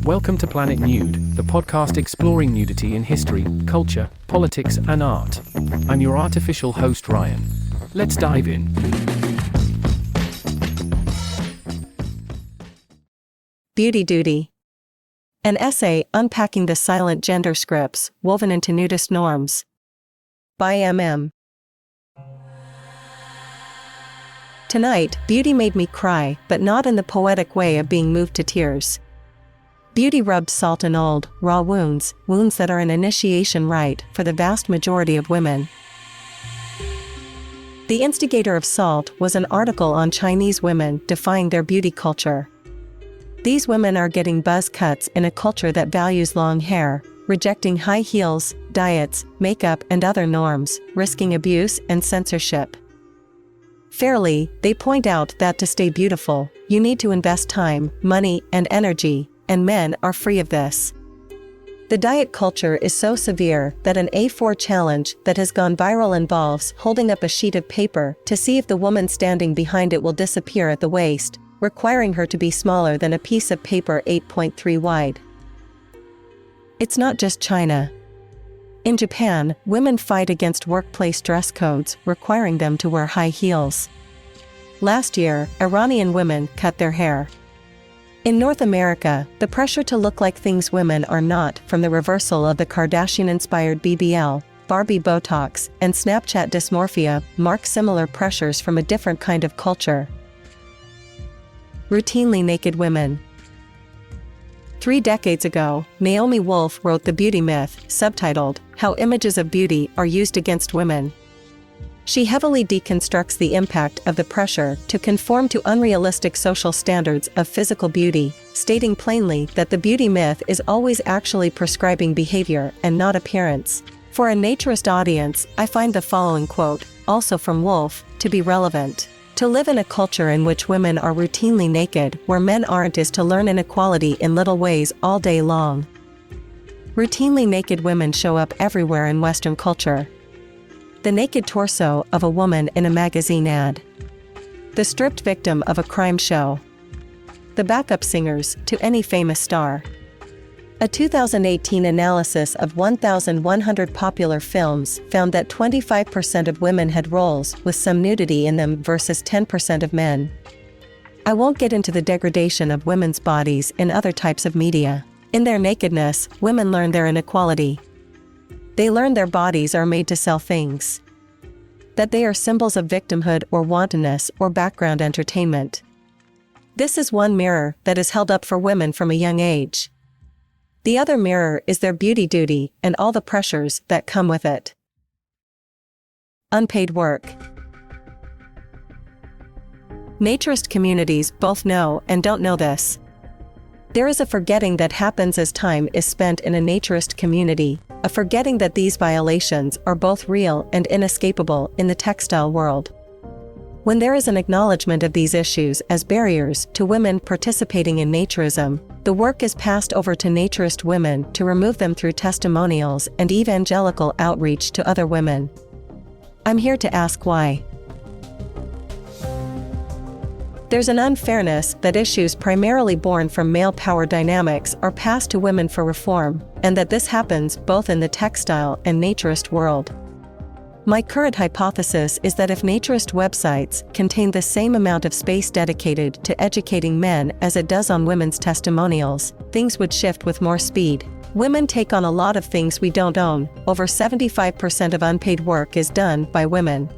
Welcome to Planet Nude, the podcast exploring nudity in history, culture, politics, and art. I'm your artificial host, Ryan. Let's dive in. Beauty Duty. An essay unpacking the silent gender scripts woven into nudist norms. By M.M. Tonight, beauty made me cry, but not in the poetic way of being moved to tears. Beauty rubbed salt in old, raw wounds that are an initiation rite for the vast majority of women. The instigator of Salt was an article on Chinese women defying their beauty culture. These women are getting buzz cuts in a culture that values long hair, rejecting high heels, diets, makeup and other norms, risking abuse and censorship. Fairly, they point out that to stay beautiful, you need to invest time, money, and energy, and men are free of this. The diet culture is so severe that an A4 challenge that has gone viral involves holding up a sheet of paper to see if the woman standing behind it will disappear at the waist, requiring her to be smaller than a piece of paper 8.3 wide. It's not just China. In Japan, women fight against workplace dress codes requiring them to wear high heels. Last year, Iranian women cut their hair. In North America, the pressure to look like things women are not from the reversal of the Kardashian-inspired BBL, Barbie Botox, and Snapchat dysmorphia mark similar pressures from a different kind of culture. Routinely naked women. 3 decades ago, Naomi Wolf wrote The Beauty Myth, subtitled, How Images of Beauty Are Used Against Women. She heavily deconstructs the impact of the pressure to conform to unrealistic social standards of physical beauty, stating plainly that the beauty myth is always actually prescribing behavior and not appearance. For a naturist audience, I find the following quote, also from Wolf, to be relevant. To live in a culture in which women are routinely naked where men aren't is to learn inequality in little ways all day long. Routinely naked women show up everywhere in Western culture. The naked torso of a woman in a magazine ad. The stripped victim of a crime show. The backup singers to any famous star. A 2018 analysis of 1,100 popular films found that 25% of women had roles with some nudity in them versus 10% of men. I won't get into the degradation of women's bodies in other types of media. In their nakedness, women learn their inequality. They learn their bodies are made to sell things. That they are symbols of victimhood or wantonness or background entertainment. This is one mirror that is held up for women from a young age. The other mirror is their beauty duty and all the pressures that come with it. Unpaid work. Naturist communities both know and don't know this. There is a forgetting that happens as time is spent in a naturist community, a forgetting that these violations are both real and inescapable in the textile world. When there is an acknowledgement of these issues as barriers to women participating in naturism, the work is passed over to naturist women to remove them through testimonials and evangelical outreach to other women. I'm here to ask why. There's an unfairness that issues primarily born from male power dynamics are passed to women for reform, and that this happens both in the textile and naturist world. My current hypothesis is that if naturist websites contain the same amount of space dedicated to educating men as it does on women's testimonials, things would shift with more speed. Women take on a lot of things we don't own. Over 75% of unpaid work is done by women.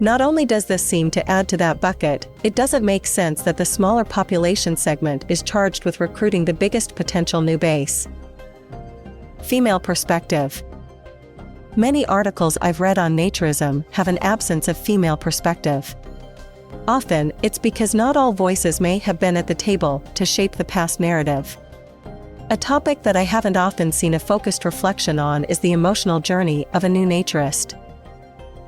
Not only does this seem to add to that bucket, it doesn't make sense that the smaller population segment is charged with recruiting the biggest potential new base. Female perspective. Many articles I've read on naturism have an absence of female perspective. Often, it's because not all voices may have been at the table to shape the past narrative. A topic that I haven't often seen a focused reflection on is the emotional journey of a new naturist.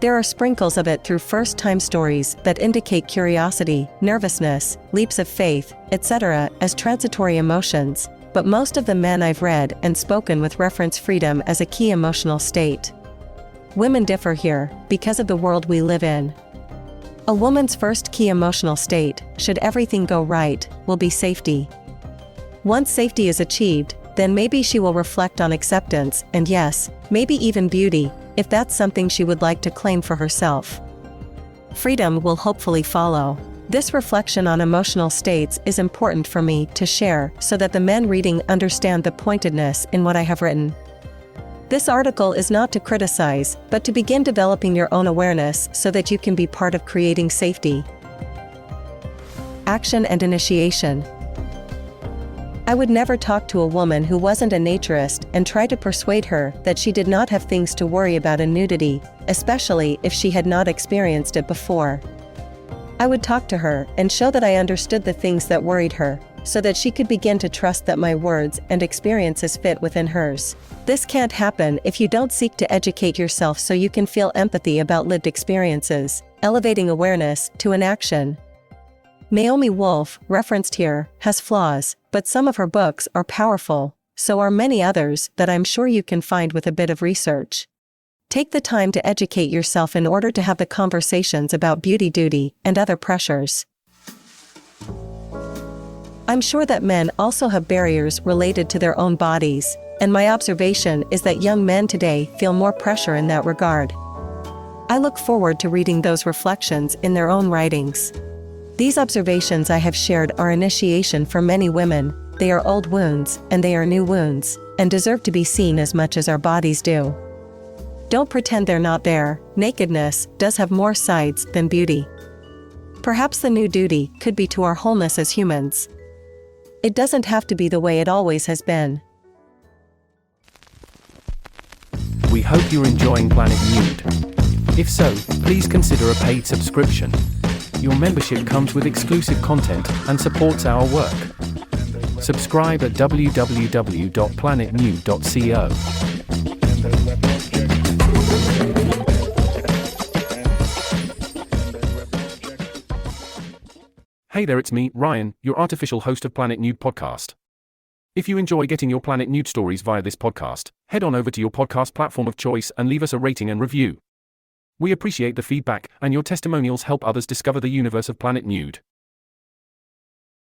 There are sprinkles of it through first-time stories that indicate curiosity, nervousness, leaps of faith, etc. as transitory emotions, but most of the men I've read and spoken with reference freedom as a key emotional state. Women differ here, because of the world we live in. A woman's first key emotional state, should everything go right, will be safety. Once safety is achieved, then maybe she will reflect on acceptance and, yes, maybe even beauty, if that's something she would like to claim for herself. Freedom will hopefully follow. This reflection on emotional states is important for me to share so that the men reading understand the pointedness in what I have written. This article is not to criticize, but to begin developing your own awareness so that you can be part of creating safety. Action and initiation. I would never talk to a woman who wasn't a naturist and try to persuade her that she did not have things to worry about in nudity, especially if she had not experienced it before. I would talk to her and show that I understood the things that worried her, so that she could begin to trust that my words and experiences fit within hers. This can't happen if you don't seek to educate yourself so you can feel empathy about lived experiences, elevating awareness to an action. Naomi Wolf, referenced here, has flaws, but some of her books are powerful, so are many others that I'm sure you can find with a bit of research. Take the time to educate yourself in order to have the conversations about beauty duty and other pressures. I'm sure that men also have barriers related to their own bodies, and my observation is that young men today feel more pressure in that regard. I look forward to reading those reflections in their own writings. These observations I have shared are initiation for many women. They are old wounds, and they are new wounds, and deserve to be seen as much as our bodies do. Don't pretend they're not there. Nakedness does have more sides than beauty. Perhaps the new duty could be to our wholeness as humans. It doesn't have to be the way it always has been. We hope you're enjoying Planet Nude. If so, please consider a paid subscription. Your membership comes with exclusive content and supports our work. Subscribe at www.planetnude.co. Hey there, it's me, Ryan, your artificial host of Planet Nude Podcast. If you enjoy getting your Planet Nude stories via this podcast, head on over to your podcast platform of choice and leave us a rating and review. We appreciate the feedback, and your testimonials help others discover the universe of Planet Nude.